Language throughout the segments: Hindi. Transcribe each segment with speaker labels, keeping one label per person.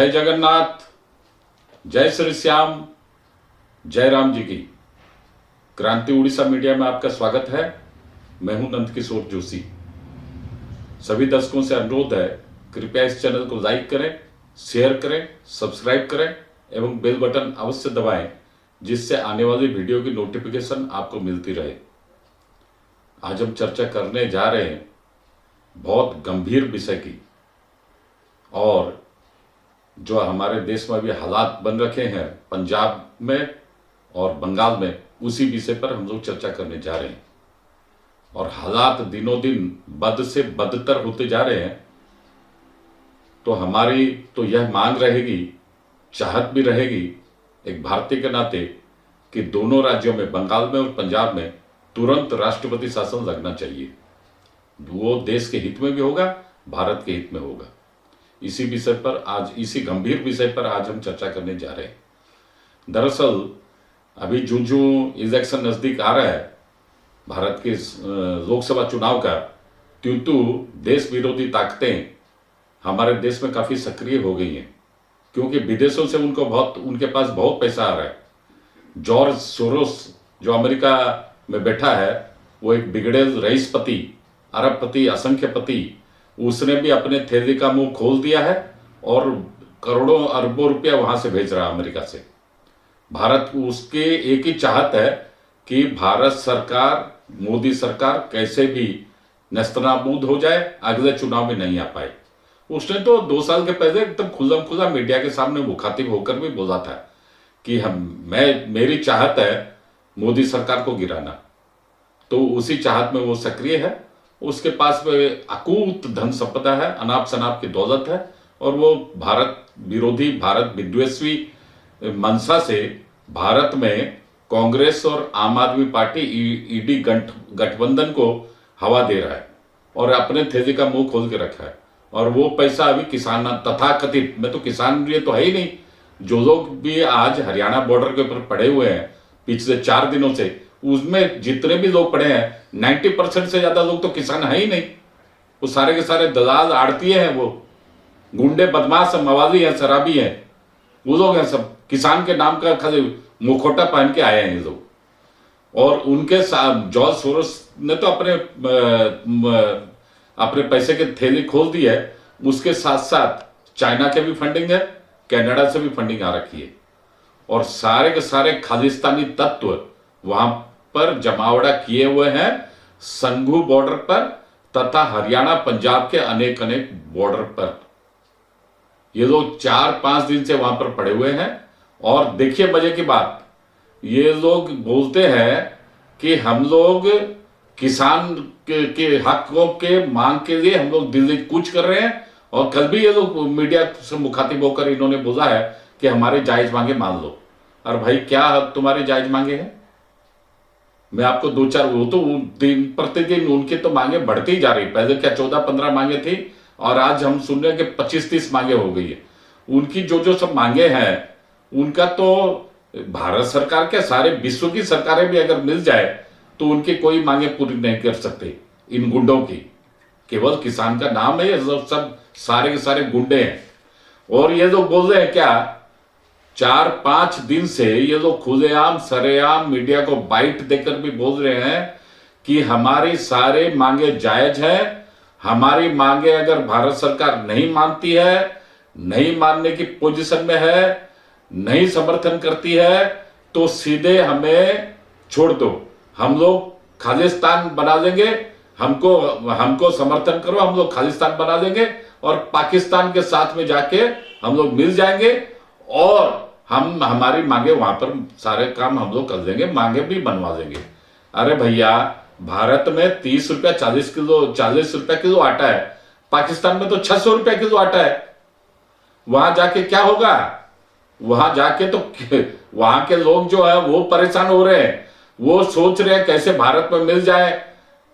Speaker 1: जय जगन्नाथ, जय श्री श्याम, जय राम जी की। क्रांति उड़ीसा मीडिया में आपका स्वागत है। मैं हूं नंद किशोर जोशी। सभी दर्शकों से अनुरोध है, कृपया इस चैनल को लाइक करें, शेयर करें, सब्सक्राइब करें एवं बेल बटन अवश्य दबाएं, जिससे आने वाली वीडियो की नोटिफिकेशन आपको मिलती रहे। आज हम चर्चा करने जा रहे हैं बहुत गंभीर विषय की, और जो हमारे देश में भी हालात बन रखे हैं पंजाब में और बंगाल में, उसी विषय पर हम लोग चर्चा करने जा रहे हैं। और हालात दिनों दिन बद से बदतर होते जा रहे हैं, तो हमारी तो यह मांग रहेगी, चाहत भी रहेगी एक भारतीय के नाते, कि दोनों राज्यों में, बंगाल में और पंजाब में, तुरंत राष्ट्रपति शासन लगना चाहिए। वो देश के हित में भी होगा, भारत के हित में होगा। इसी विषय पर आज, इसी गंभीर विषय पर आज हम चर्चा करने जा रहे हैं। दरअसल अभी जो इलेक्शन नजदीक आ रहा है, भारत के लोकसभा चुनाव का, त्यों देश विरोधी ताकतें हमारे देश में काफी सक्रिय हो गई हैं, क्योंकि विदेशों से उनके पास बहुत पैसा आ रहा है। जॉर्ज सोरोस जो अमेरिका में बैठा है, वो एक बिगड़ेल रईसपति, अरबपति, असंख्यपति, उसने भी अपने थैली का मुंह खोल दिया है और करोड़ों अरबों रुपया वहां से भेज रहा है अमेरिका से। भारत, उसके एक ही चाहत है कि भारत सरकार, मोदी सरकार कैसे भी नेस्तनाबूद हो जाए, अगले चुनाव में नहीं आ पाए। उसने तो 2 साल के पहले एकदम खुल्लम खुल्ला मीडिया के सामने मुखातिब होकर भी बोला था कि मेरी चाहत है मोदी सरकार को गिराना। तो उसी चाहत में वो सक्रिय है। उसके पास में अकूत धन संपदा है, अनाप शनाप की दौलत है, और वो भारत विरोधी, भारत विद्वेषी मंशा से भारत में कांग्रेस और आम आदमी पार्टी ईडी गठबंधन को हवा दे रहा है और अपने थैली का मुंह खोल के रखा है। और वो पैसा अभी किसान, तथाकथित, मैं तो किसान ये तो है ही नहीं, जो लोग भी आज हरियाणा बॉर्डर के ऊपर पड़े हुए हैं पिछले 4 दिनों से, उसमें जितने भी लोग पड़े हैं 90% से ज्यादा लोग तो किसान है ही नहीं। वो सारे के सारे दलाल, आड़तीय हैं, वो गुंडे, बदमाश, मवाली हैं, शराबी हैं, वो लोग हैं। सब किसान के नाम का खाली मुखौटा पहन के आए हैं ये लोग। और उनके साथ जॉर्ज सोरोस ने तो अपने पैसे के थैली खोल दी है। उसके साथ साथ चाइना के भी फंडिंग है, कनाडा से भी फंडिंग आ रखी है, और सारे के सारे खालिस्तानी तत्व वहां पर जमावड़ा किए हुए हैं, संघू बॉर्डर पर तथा हरियाणा पंजाब के अनेक अनेक बॉर्डर पर। ये लोग 4-5 दिन से वहां पर पड़े हुए हैं। और देखिए मजे की बात, ये लोग बोलते हैं कि हम लोग किसान के हकों के मांग के लिए हम लोग दिल्ली कूच कर रहे हैं। और कल भी ये लोग मीडिया से मुखातिब होकर इन्होंने बोला है कि हमारे जायज मांगे मान लो। और भाई, क्या तुम्हारे जायज मांगे हैं? मैं आपको 2-4, वो तो दिन प्रतिदिन उनके तो मांगे बढ़ती जा रही। पहले क्या 14-15 मांगे थी, और आज हम सुन रहे हैं कि 25-30 मांगे हो गई है। उनकी जो सब मांगे हैं, उनका तो भारत सरकार के, सारे विश्व की सरकारें भी अगर मिल जाए तो उनकी कोई मांगे पूरी नहीं कर सकते इन गुंडों की। केवल किसान का नाम है, ये सब सारे के सारे गुंडे हैं। और ये लोग बोल रहे हैं क्या, 4-5 दिन से ये लोग खुलेआम सरेआम मीडिया को बाइट देकर भी बोल रहे हैं कि हमारी सारे मांगे जायज है। हमारी मांगे अगर भारत सरकार नहीं मानती है, नहीं मानने की पोजीशन में है, नहीं समर्थन करती है, तो सीधे हमें छोड़ दो, हम लोग खालिस्तान बना देंगे, हमको समर्थन करो, हम लोग खालिस्तान बना देंगे और पाकिस्तान के साथ में जाके हम लोग मिल जाएंगे, और हमारी मांगे वहां पर सारे काम हम लोग कर देंगे, मांगे भी बनवा देंगे। अरे भैया, भारत में 30 रुपया 40 रुपया किलो आटा है, पाकिस्तान में तो 600 रुपया किलो आटा है। वहां जाके क्या होगा? वहां जाके तो वहां के लोग जो है वो परेशान हो रहे हैं, वो सोच रहे हैं कैसे भारत में मिल जाए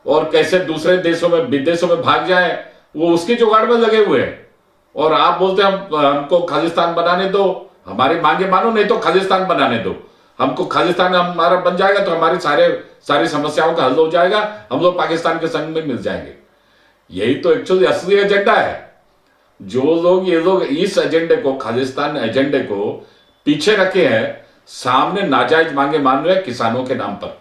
Speaker 1: और कैसे दूसरे देशों में, विदेशों में भाग जाए, वो उसकी जुगाड़ में लगे हुए हैं। और आप बोलते हैं हमको खालिस्तान बनाने दो, हमारी मांगे मानो, नहीं तो खालिस्तान बनाने दो। हमको खालिस्तान हमारा बन जाएगा तो हमारी सारी समस्याओं का हल हो जाएगा, हम लोग पाकिस्तान के संग में मिल जाएंगे। यही तो एक्चुअली असली एजेंडा है। जो लोग ये लोग इस एजेंडे को, खालिस्तान एजेंडे को पीछे रखे हैं, सामने नाजायज मांगे मान रहे हैं किसानों के नाम पर।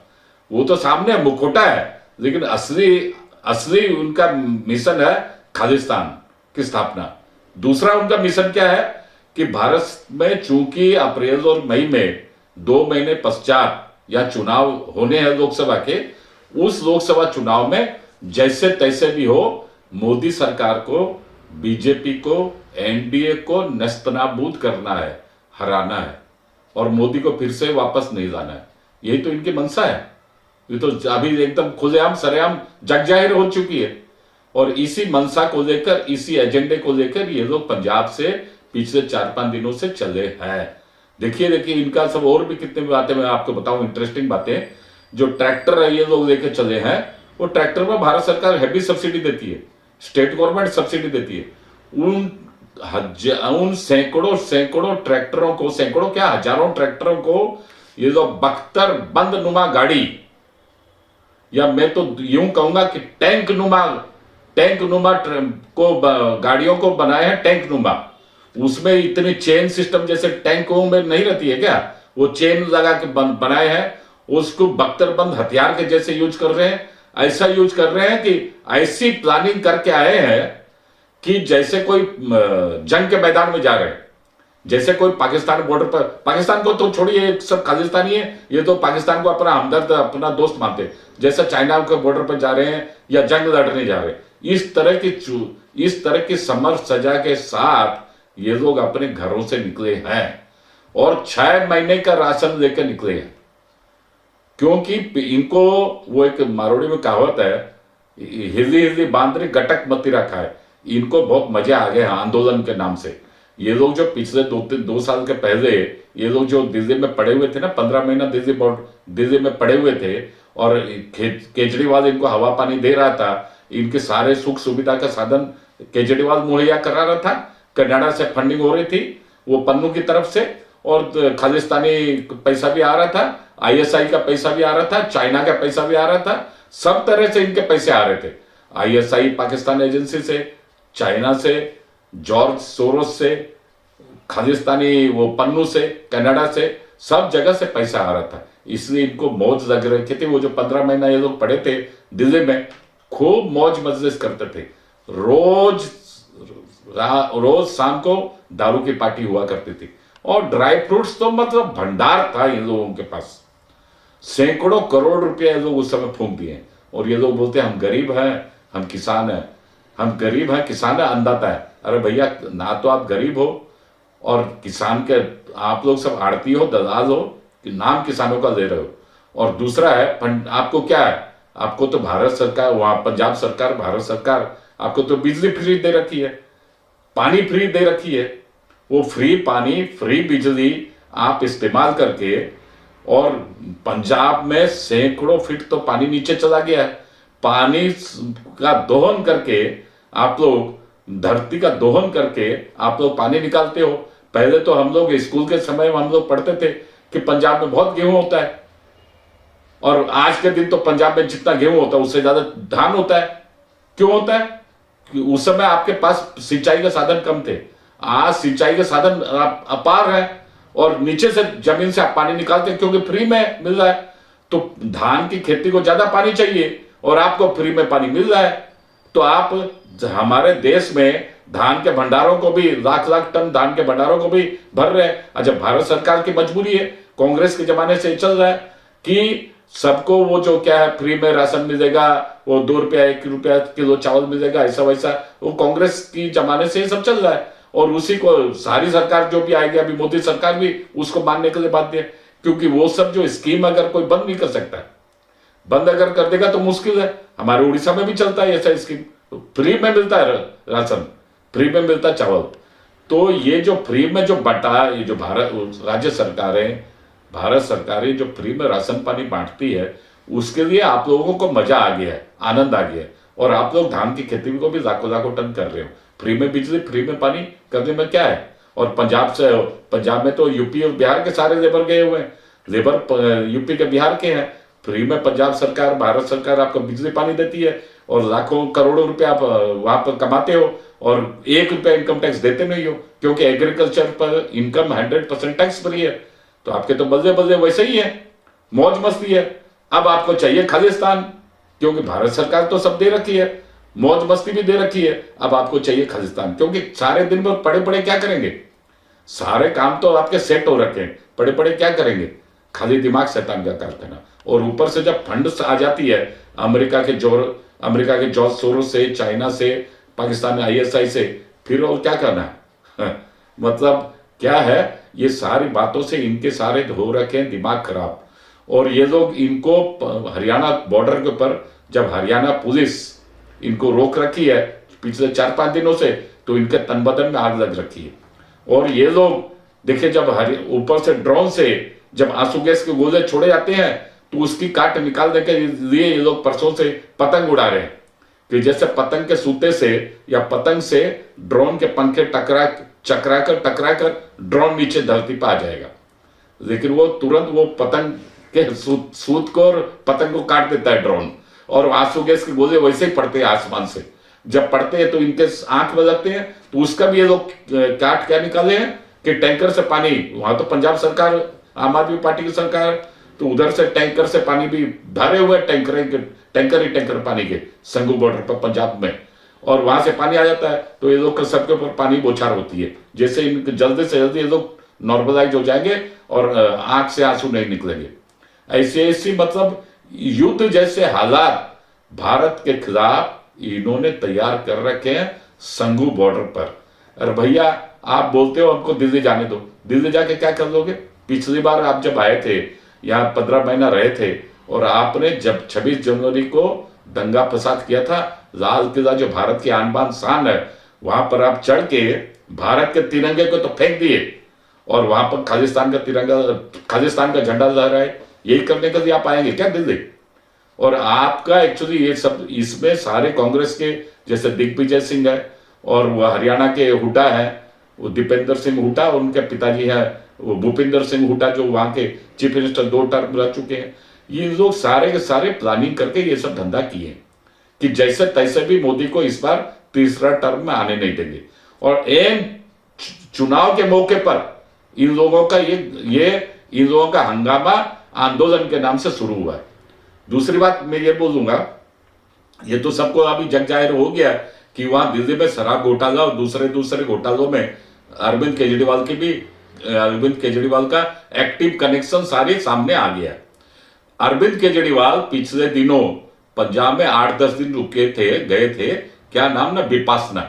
Speaker 1: वो तो सामने मुखौटा है, लेकिन असली असली उनका मिशन है खालिस्तान की स्थापना। दूसरा उनका मिशन क्या है कि भारत में चूंकि अप्रैल और मई में 2 महीने पश्चात या चुनाव होने हैं लोकसभा के, उस लोकसभा चुनाव में जैसे तैसे भी हो मोदी सरकार को, बीजेपी को, एनडीए को नेस्तनाबूद करना है, हराना है और मोदी को फिर से वापस नहीं लाना है। यही तो इनकी मंशा है। ये तो अभी एकदम खुलेआम सरेआम जग जाहिर हो चुकी है। और इसी मंशा को लेकर, इसी एजेंडे को लेकर ये लोग पंजाब से पिछले 4-5 दिनों से चले हैं। देखिए इनका सब और भी कितने बातें मैं आपको बताऊं, इंटरेस्टिंग बातें। जो ट्रैक्टर है ये लोग लेकर चले हैं, वो ट्रैक्टर में भारत सरकार हैवी सब्सिडी देती है, स्टेट गवर्नमेंट सब्सिडी देती है। उन सैकड़ों ट्रैक्टरों को, सैकड़ों क्या हजारों ट्रैक्टरों को ये जो बख्तर बंद नुमा गाड़ी, या मैं तो यूं कहूंगा कि टैंक नुमा को गाड़ियों को बनाए हैं, टैंक नुमा। उसमें इतनी चेन सिस्टम जैसे टैंकों में नहीं रहती है क्या, वो चेन लगा के बनाए हैं, उसको बख्तरबंद हथियार के जैसे यूज कर रहे हैं। ऐसा यूज कर रहे हैं कि ऐसी प्लानिंग करके आए हैं कि जैसे कोई जंग के मैदान में जा रहे हैं, जैसे कोई पाकिस्तान बॉर्डर पर, पाकिस्तान को तो छोड़िए, सब खालिस्तानी है, ये तो पाकिस्तान को अपना हमदर्द, अपना दोस्त मानते हैं। जैसे चाइना के बॉर्डर पर जा रहे हैं या जंग लड़ने जा रहे हैं, इस तरह की समर सजा के साथ ये लोग अपने घरों से निकले हैं और 6 महीने का राशन लेकर निकले हैं। क्योंकि इनको, वो एक मारोड़ी में कहावत है, हिली हिली बांदरी गटक मती रखा है। इनको बहुत मजे आ गए हैं आंदोलन के नाम से। ये लोग जो पिछले 2 साल के पहले ये लोग जो दिल्ली में पड़े हुए थे ना, 15 महीना दिल्ली में पड़े हुए थे और केजरीवाल इनको हवा पानी दे रहा था, इनके सारे सुख सुविधा का साधन केजरीवाल मुहैया करा रहा था। कनाडा से फंडिंग हो रही थी, वो पन्नू की तरफ से, और खालिस्तानी पैसा भी आ रहा था, आईएसआई का पैसा भी आ रहा था, चाइना का पैसा भी आ रहा था, सब तरह से इनके पैसे आ रहे थे। आईएसआई पाकिस्तान एजेंसी से, चाइना से, जॉर्ज सोरोस से, खालिस्तानी वो पन्नू से, कनाडा से, सब जगह से पैसा आ रहा था। इसलिए इनको मौज लग रही थी। वो जो 15 महीना ये लोग पड़े थे दिल्ली में, खूब मौज मजलिस करते थे। रोज शाम को दारू की पार्टी हुआ करती थी और ड्राई फ्रूट्स तो मतलब भंडार था इन लोगों के पास। सैकड़ों करोड़ रुपए ये लोग उस समय फूंक दिए। और ये लोग बोलते हैं हम गरीब हैं, हम किसान हैं, हम गरीब हैं, किसान है, अन्नदाता है। अरे भैया, ना तो आप गरीब हो और किसान के, आप लोग सब आड़ती हो, दलाल हो, कि नाम किसानों का ले रहे हो। और दूसरा है, आपको क्या है, आपको तो भारत सरकार, वहां पंजाब सरकार, भारत सरकार आपको तो बिजली फ्री दे रखी है, पानी फ्री दे रखी है। वो फ्री पानी, फ्री बिजली आप इस्तेमाल करके, और पंजाब में सैकड़ों फीट तो पानी नीचे चला गया है। पानी का दोहन करके आप लोग, धरती का दोहन करके आप लोग पानी निकालते हो। पहले तो हम लोग स्कूल के समय में हम लोग पढ़ते थे कि पंजाब में बहुत गेहूं होता है, और आज के दिन तो पंजाब में जितना गेहूं होता है उससे ज्यादा धान होता है। क्यों होता है? कि उस समय आपके पास सिंचाई के साधन कम थे। आज सिंचाई के साधन अपार है और नीचे से, जमीन से आप पानी निकालते हैं क्योंकि फ्री में मिल रहा है। तो धान की खेती को ज्यादा पानी चाहिए और आपको फ्री में पानी मिल रहा है। तो आप हमारे देश में धान के भंडारों को भी, लाख लाख टन धान के भंडारों को भी भर रहे हैं। अच्छा, भारत सरकार की मजबूरी है, कांग्रेस के जमाने से चल रहा है कि सबको वो जो क्या है, फ्री में राशन मिलेगा, वो 2 रुपया 1 रुपया किलो चावल मिलेगा, ऐसा वैसा, वो कांग्रेस की जमाने से सब चल रहा है। और उसी को सारी सरकार जो भी आएगी, अभी मोदी सरकार भी उसको मानने के लिए बाध्य है, क्योंकि वो सब जो स्कीम अगर कोई बंद नहीं कर सकता है, बंद अगर कर देगा तो मुश्किल है। हमारे उड़ीसा में भी चलता है ऐसा स्कीम, फ्री में मिलता है राशन, फ्री में मिलता है चावल। तो ये जो फ्री में जो बटा, ये जो राज्य सरकारें जो फ्री में राशन पानी बांटती है, उसके लिए आप लोगों को मजा आ गया है, आनंद आ गया है। और आप लोग धान की खेती को भी लाखों टन कर रहे हो। फ्री में बिजली, फ्री में पानी करने में क्या है? और पंजाब में तो यूपी और बिहार के सारे लेबर गए हुए हैं, लेबर यूपी के बिहार के हैं। फ्री में पंजाब सरकार, भारत सरकार आपको बिजली पानी देती है और लाखों करोड़ों रुपया आप वहां पर कमाते हो और 1 रुपया इनकम टैक्स देते नहीं हो, क्योंकि एग्रीकल्चर पर इनकम 100% टैक्स फ्री है। तो आपके तो बल्ले बल्ले वैसे ही है, मौज मस्ती है। अब आपको चाहिए खालिस्तान, क्योंकि भारत सरकार तो सब दे रखी है, मौज मस्ती भी दे रखी है। अब आपको चाहिए खालिस्तान, क्योंकि सारे दिन भर पड़े पड़े क्या करेंगे, सारे काम तो आपके सेट हो रखे हैं, पड़े पड़े क्या करेंगे, खाली दिमाग शैतान का कारखाना। और ऊपर से जब फंड आ जाती है अमेरिका के जॉर्ज सोरोस से, चाइना से, पाकिस्तान ISI से, फिर और क्या करना है मतलब क्या है, ये सारी बातों से इनके सारे हो रखे हैं दिमाग खराब। और ये लोग इनको हरियाणा बॉर्डर के ऊपर, जब हरियाणा पुलिस इनको रोक रखी है पिछले 4-5 दिनों से, तो इनके तन बदन में आग लग रखी है। और ये लोग देखिए, जब ऊपर से ड्रोन से जब आंसू गैस के गोले छोड़े जाते हैं, तो उसकी काट निकालने के लिए ये लोग परसों से पतंग उड़ा रहे हैं, कि जैसे पतंग के सूते से या पतंग से ड्रोन के पंखे टकरा कर ड्रोन नीचे धरती पर आ जाएगा। लेकिन वो तुरंत वो पतंग के सूत को और पतंग को काट देता है ड्रोन, और आंसू गैस के गोले वैसे ही पड़ते हैं आसमान से। जब पड़ते हैं तो इनके आंख में लगते हैं, तो उसका भी ये लोग काट क्या निकाले हैं कि टैंकर से पानी, वहां तो पंजाब सरकार, आम आदमी पार्टी की सरकार, तो उधर से टैंकर से पानी भी भरे हुए टैंकर पानी के संगू बॉर्डर पर पंजाब में, और वहां से पानी आ जाता है। तो ये लोग सबके ऊपर पानी बौछार होती है, जैसे इनके जल्दी से जल्दी ये लोग नॉर्मलाइज हो जाएंगे और आंख से आंसू नहीं निकलेंगे। ऐसी मतलब युद्ध जैसे हालात भारत के खिलाफ इन्होंने तैयार कर रखे हैं संगू बॉर्डर पर। अरे भैया, आप बोलते हो हमको दिल्ली जाने दो, दिल्ली जाके क्या कर लोगे? पिछली बार आप जब आए थे यहाँ 15 महीना रहे थे, और आपने जब 26 जनवरी को दंगा फसाद किया था, लाल किला जो भारत की आन बान शान है, वहां पर आप चढ़ के भारत के तिरंगे को तो फेंक दिए, और वहां पर खालिस्तान का झंडा लहराए। यही करने के लिए आप आएंगे क्या दिल्ली? और आपका एक्चुअली ये सब, इसमें सारे कांग्रेस के, जैसे दिग्विजय सिंह है, और वह हरियाणा के हुड्डा है, वो दीपेंद्र सिंह हुड्डा, और उनके पिताजी है वो भूपिंदर सिंह हुड्डा, जो वहां के चीफ मिनिस्टर 2 टर्म रह चुके हैं। ये लोग सारे के सारे प्लानिंग करके ये सब धंधा किए कि जैसे तैसे भी मोदी को इस बार तीसरा टर्म में आने नहीं देंगे। और एन चुनाव के मौके पर इन लोगों का हंगामा आंदोलन के नाम से शुरू हुआ है। दूसरी बात मैं ये बोलूंगा, ये तो सबको अभी जग जाहिर हो गया कि वहां दिल्ली में शराब घोटाला और दूसरे घोटालों में अरविंद केजरीवाल का एक्टिव कनेक्शन सारे सामने आ गया। अरविंद केजरीवाल पिछले दिनों पंजाब में 8-10 दिन गए थे, क्या नाम ना, विपासना।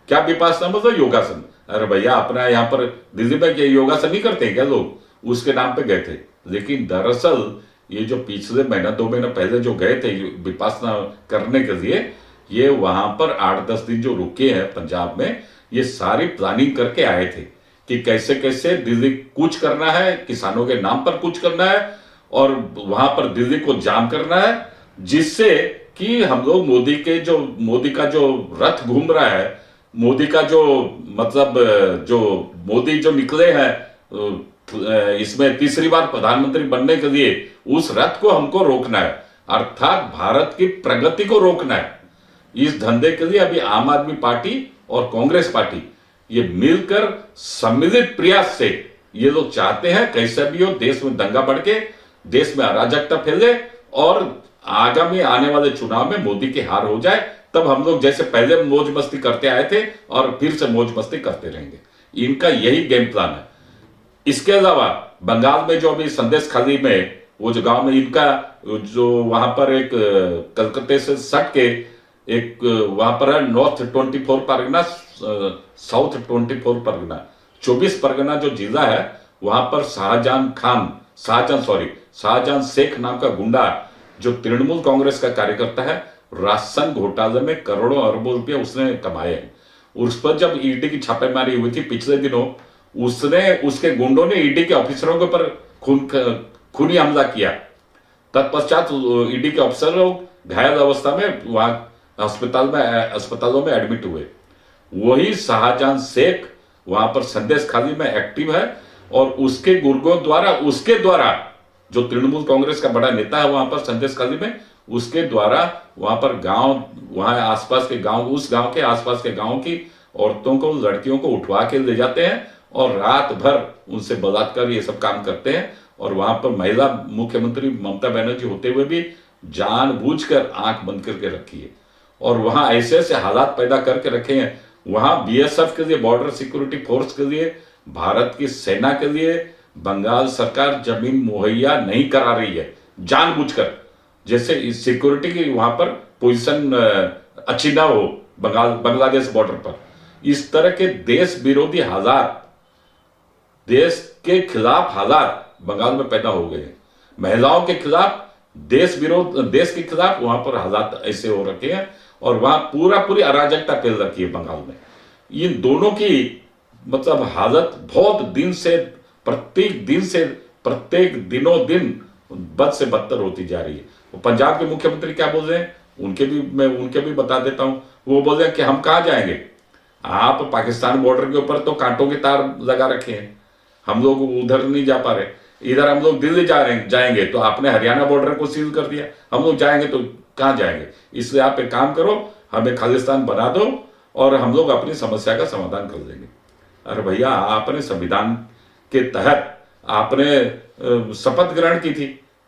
Speaker 1: क्या विपासना मतलब? योगासन। अरे भैया, अपना यहाँ पर दिल्ली में योगासन नहीं करते क्या लोग? उसके नाम पे गए थे। लेकिन दरअसल ये जो पिछले 2 महीना पहले जो गए थे विपासना करने के लिए, ये वहां पर 8-10 दिन जो रुके हैं पंजाब में, ये सारी प्लानिंग करके आए थे कि कैसे कैसे दिल्ली कूच करना है, किसानों के नाम पर कूच करना है, और वहां पर दिल्ली को जाम करना है, जिससे कि हम लोग मोदी का जो रथ घूम रहा है, मोदी का जो मतलब जो मोदी जो निकले हैं इसमें तीसरी बार प्रधानमंत्री बनने के लिए, उस रथ को हमको रोकना है, अर्थात भारत की प्रगति को रोकना है। इस धंधे के लिए अभी आम आदमी पार्टी और कांग्रेस पार्टी ये मिलकर सम्मिलित प्रयास से ये लोग चाहते हैं कैसे भी हो देश में दंगा बढ़ के, देश में अराजकता फैले, और आगामी आने वाले चुनाव में मोदी की हार हो जाए। तब हम लोग जैसे पहले मौज मस्ती करते आए थे और फिर से मौज मस्ती करते रहेंगे। इनका यही गेम प्लान है। इसके अलावा बंगाल में जो अभी संदेश खाली में वो जो गांव में इनका जो वहां पर एक कलकत्ते से सट के एक वहां पर है नॉर्थ 24 परगना, साउथ 24 परगना, 24 परगना जो जिला है, वहां पर शाहजहां शेख नाम का गुंडा जो तृणमूल कांग्रेस का कार्यकर्ता है, राशन घोटाले में करोड़ों अरबों रुपए उसने कमाए हैं। उस पर जब ईडी की छापेमारी हुई थी पिछले दिनों, उसके गुंडों ने ईडी के ऑफिसरों के ऊपर खूनी हमला किया। तत्पश्चात ईडी के अफसर लोग घायल अवस्था में वहां अस्पतालों में एडमिट हुए। वही शाहजहां शेख वहां पर संदेश खाली में एक्टिव है, और उसके गुर्गों द्वारा, उसके द्वारा जो तृणमूल कांग्रेस का बड़ा नेता है वहां पर संदेश खाली में, उसके द्वारा वहां पर गांव, वहां आसपास के गांव, उस गांव के आसपास के गांव की औरतों को, लड़कियों को उठवा के ले जाते हैं और रात भर उनसे बलात्कार ये सब काम करते हैं। और वहां पर महिला मुख्यमंत्री ममता बनर्जी होते हुए भी जानबूझकर आंख बंद करके रखी है और वहां ऐसे ऐसे हालात पैदा करके रखे हैं। वहां बीएसएफ के लिए, बॉर्डर सिक्योरिटी फोर्स के लिए, भारत की सेना के लिए बंगाल सरकार जमीन मुहैया नहीं करा रही है जानबूझकर, जैसे इस सिक्योरिटी की वहां पर पोजीशन अच्छी ना हो बांग्लादेश बॉर्डर पर। इस तरह के देश विरोधी हालात, देश के खिलाफ हालात बंगाल में पैदा हो गए हैं। महिलाओं के खिलाफ, देश के खिलाफ वहां पर हालात ऐसे हो रखे हैं और वहां पूरी अराजकता फैल रखी है बंगाल में। इन दोनों की मतलब हालत बहुत दिन से, प्रत्येक दिनों दिन बद से बदतर होती जा रही है। पंजाब के मुख्यमंत्री क्या बोल रहे हैं, मैं उनके भी बता देता हूं। वो बोल रहे हैं कि हम कहां जाएंगे, आप पाकिस्तान बॉर्डर के ऊपर तो कांटों के तार लगा रखे हैं, हम लोग उधर नहीं जा पा रहे। इधर हम लोग दिल्ली जाएंगे तो आपने हरियाणा बॉर्डर को सील कर दिया, हम लोग जाएंगे तो कहां जाएंगे। इसलिए आप एक काम करो, हमें खालिस्तान बना दो और हम लोग अपनी समस्या का समाधान कर देंगे। अरे भैया, आपने संविधान के तहत आपने शपथ ग्रहण की थी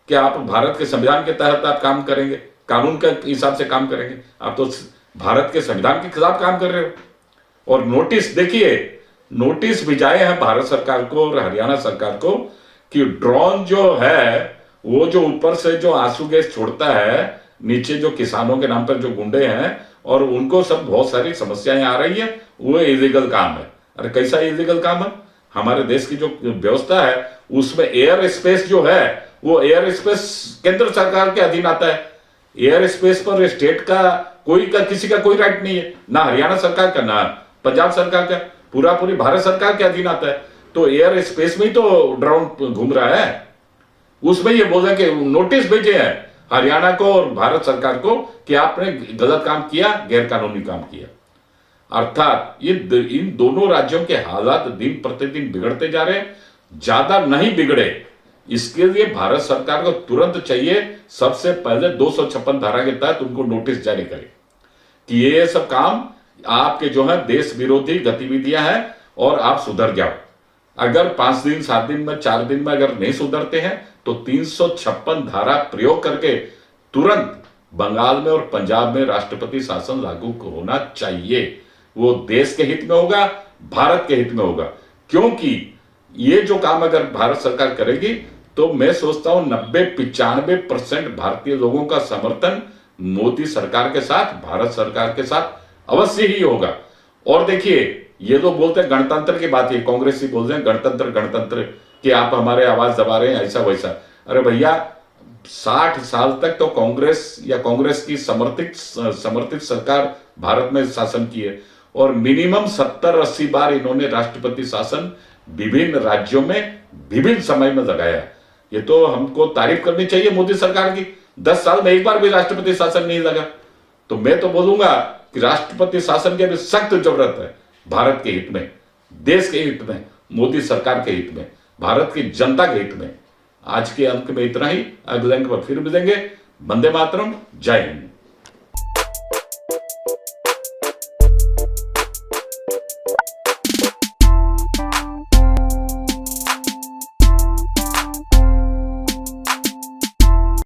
Speaker 1: कि आप भारत के संविधान के तहत आप काम करेंगे, कानून के हिसाब से काम करेंगे। आप तो भारत के संविधान के खिलाफ काम कर रहे हो। और नोटिस देखिए, नोटिस भिजाए हैं भारत सरकार को और हरियाणा सरकार को कि ड्रोन जो है वो जो ऊपर से जो आंसू गैस छोड़ता है, नीचे जो किसानों के नाम पर जो गुंडे हैं और उनको सब बहुत सारी समस्याएं आ रही है, वो इलीगल काम है। अरे कैसा इलीगल काम है? हमारे देश की जो व्यवस्था है उसमें एयर स्पेस जो है वो एयर स्पेस केंद्र सरकार के अधीन आता है। एयर स्पेस पर स्टेट का किसी का कोई राइट नहीं है, ना हरियाणा सरकार का, ना पंजाब सरकार का, पूरी भारत सरकार के अधीन आता है। तो एयर स्पेस में ही तो ड्रोन घूम रहा है। उसमें ये बोल रहे कि नोटिस भेजे हैं हरियाणा को और भारत सरकार को कि आपने गलत काम किया, गैर कानूनी काम किया। अर्थात इन दोनों राज्यों के हालात दिन प्रतिदिन बिगड़ते जा रहे हैं। ज्यादा नहीं बिगड़े, इसके लिए भारत सरकार को तुरंत चाहिए, सबसे पहले 256 धारा के तहत उनको नोटिस जारी करे कि ये सब काम आपके जो है देश विरोधी गतिविधियां हैं और आप सुधर जाओ। अगर 5 दिन, 7 दिन में, 4 दिन में अगर नहीं सुधरते हैं तो 356 धारा प्रयोग करके तुरंत बंगाल में और पंजाब में राष्ट्रपति शासन लागू होना चाहिए। वो देश के हित में होगा, भारत के हित में होगा। क्योंकि ये जो काम अगर भारत सरकार करेगी तो मैं सोचता हूं 90-95% भारतीय लोगों का समर्थन मोदी सरकार के साथ, भारत सरकार के साथ अवश्य ही होगा। और देखिए, ये लोग बोलते हैं गणतंत्र की बात, है कांग्रेसी बोलते हैं गणतंत्र कि आप हमारे आवाज दबा रहे हैं, ऐसा वैसा। अरे भैया, 60 साल तक तो कांग्रेस की समर्थित सरकार भारत में शासन की है और मिनिमम 70-80 बार इन्होंने राष्ट्रपति शासन विभिन्न राज्यों में विभिन्न समय में लगाया। ये तो हमको तारीफ करनी चाहिए मोदी सरकार की। 10 साल में एक बार भी राष्ट्रपति शासन नहीं लगा। तो मैं तो बोलूंगा कि राष्ट्रपति शासन की भी सख्त जरूरत है, भारत के हित में, देश के हित में, मोदी सरकार के हित में, भारत की जनता के हित में। आज के अंक में इतना ही, अगले अंक पर फिर मिलेंगे। वंदे मातरम, जय हिंद।